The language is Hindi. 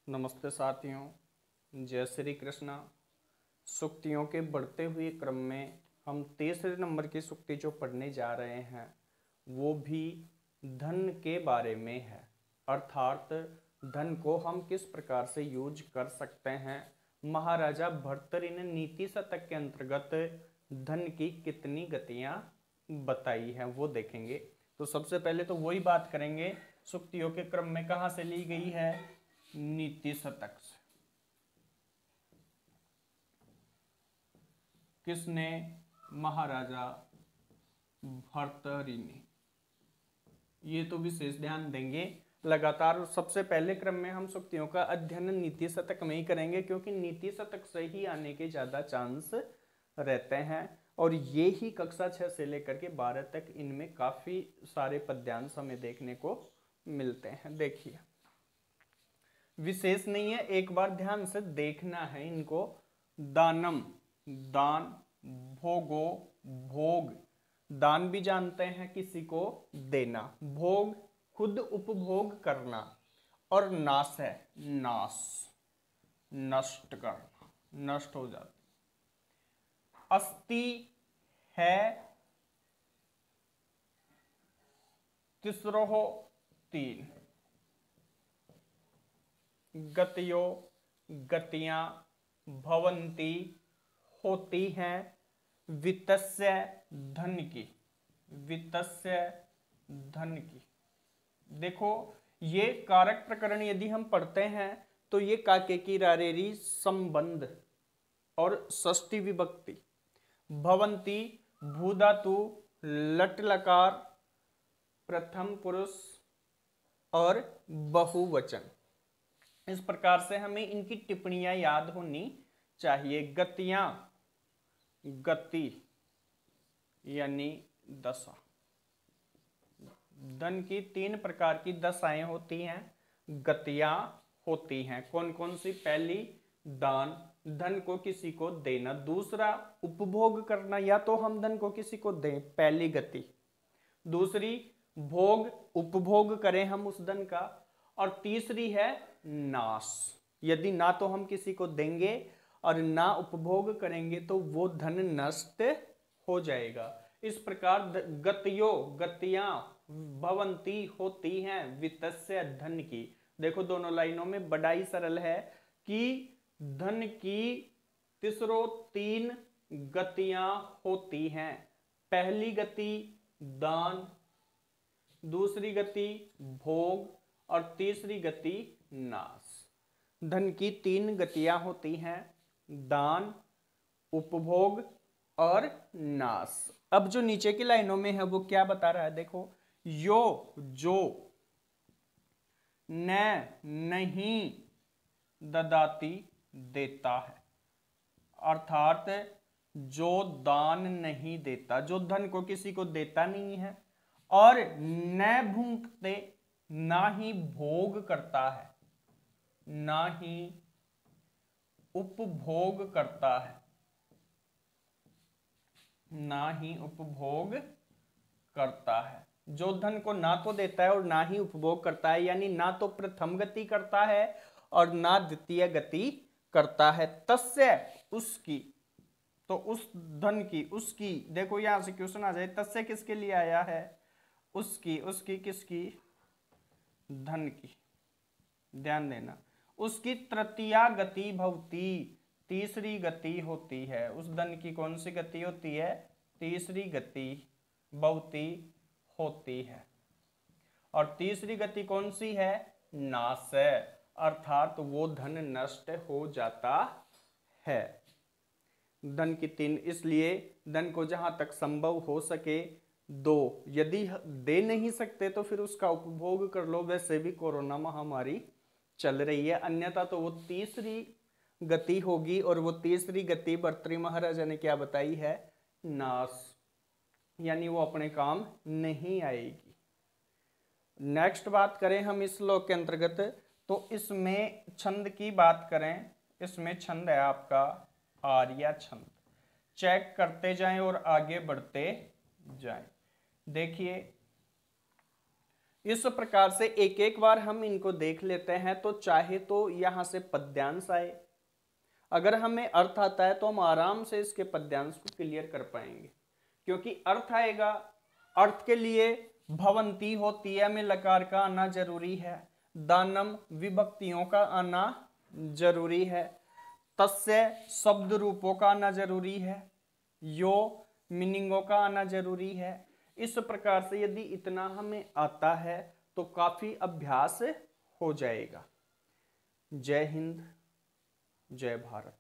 नमस्ते साथियों, जय श्री कृष्णा। सूक्तियों के बढ़ते हुए क्रम में हम तीसरे नंबर की सूक्ति जो पढ़ने जा रहे हैं वो भी धन के बारे में है, अर्थात धन को हम किस प्रकार से यूज कर सकते हैं। महाराजा भर्तृहरि ने नीति शतक के अंतर्गत धन की कितनी गतियां बताई हैं वो देखेंगे। तो सबसे पहले तो वही बात करेंगे, सूक्तियों के क्रम में कहाँ से ली गई है, नीति शतक से। किसने, महाराजा भर्तृहरि ने। ये तो विशेष ध्यान देंगे लगातार। सबसे पहले क्रम में हम सूक्तियों का अध्ययन नीति शतक में ही करेंगे, क्योंकि नीति शतक से ही आने के ज्यादा चांस रहते हैं और ये ही कक्षा 6 से लेकर के 12 तक इनमें काफी सारे पद्यांश हमें देखने को मिलते हैं। देखिए, विशेष नहीं है, एक बार ध्यान से देखना है इनको। दानम, दान, भोगो, भोग, दान भी जानते हैं किसी को देना, भोग खुद उपभोग करना, और नाश है, नाश, नष्ट करना, नष्ट हो जाता। अस्ति है तिसरो तीन, गतियो गतियां, भवंती होती हैं, वित्तस्य धन की, वित्तस्य धन की। देखो, ये कारक प्रकरण यदि हम पढ़ते हैं तो ये काके की रारेरी संबंध और षष्ठी विभक्ति, भवंती भूधातु, लट लकार, प्रथम पुरुष और बहुवचन। इस प्रकार से हमें इनकी टिप्पणियां याद होनी चाहिए। गतियां, गति यानी दशा। धन की 3 प्रकार की दशाएं होती हैं, गतियां होती हैं। कौन कौन सी? पहली दान, धन को किसी को देना। दूसरा उपभोग करना, या तो हम धन को किसी को दें, पहली गति। दूसरी भोग, उपभोग करें हम उस धन का। और तीसरी है नाश, यदि ना तो हम किसी को देंगे और ना उपभोग करेंगे तो वो धन नष्ट हो जाएगा। इस प्रकार गतियो गतियां, भवंती होती हैं, वित्तस्य धन की। देखो, दोनों लाइनों में बड़ा ही सरल है कि धन की तीसरो 3 गतियां होती हैं। पहली गति दान, दूसरी गति भोग और तीसरी गति नाश। धन की 3 गतियां होती हैं, दान, उपभोग और नाश। अब जो नीचे की लाइनों में है वो क्या बता रहा है, देखो, यो जो, न नहीं, ददाती देता है, अर्थात जो दान नहीं देता, जो धन को किसी को देता नहीं है, और न भुंक्ते, ना ही भोग करता है, ना ही उपभोग करता है, ना ही उपभोग करता है। जो धन को ना तो देता है और ना ही उपभोग करता है, यानी ना तो प्रथम गति करता है और ना द्वितीय गति करता है। तस्य, उसकी, तो उस धन की, उसकी। देखो, यहां से क्वेश्चन आ जाए, तस्य किसके लिए आया है, उसकी, उसकी किसकी, धन की। ध्यान देना, उसकी तृतीया गति भवती, तीसरी गति होती है। उस धन की कौन सी गति होती है, तीसरी गति भवती होती है। और तीसरी गति कौन सी है, नाश है, अर्थात वो धन नष्ट हो जाता है। धन की 3, इसलिए धन को जहां तक संभव हो सके दो, यदि दे नहीं सकते तो फिर उसका उपभोग कर लो। वैसे भी कोरोना महामारी चल रही है, अन्यथा तो वो तीसरी गति होगी, और वो तीसरी गति भर्तृहरि महाराजा ने क्या बताई है, नाश, यानी वो अपने काम नहीं आएगी। नेक्स्ट बात करें हम इस श्लोक के अंतर्गत, तो इसमें छंद की बात करें। इसमें छंद है आपका आर्या छंद। चेक करते जाएं और आगे बढ़ते जाएं। देखिए, इस प्रकार से एक एक बार हम इनको देख लेते हैं, तो चाहे तो यहां से पद्यांश आए, अगर हमें अर्थ आता है तो हम आराम से इसके पद्यांश को क्लियर कर पाएंगे, क्योंकि अर्थ आएगा। अर्थ के लिए भवंती होती है में लकार का आना जरूरी है, दानम विभक्तियों का आना जरूरी है, तस्य शब्द रूपों का आना जरूरी है, यो मीनिंगों का आना जरूरी है। इस प्रकार से यदि इतना हमें आता है तो काफी अभ्यास हो जाएगा। जय हिंद, जय भारत।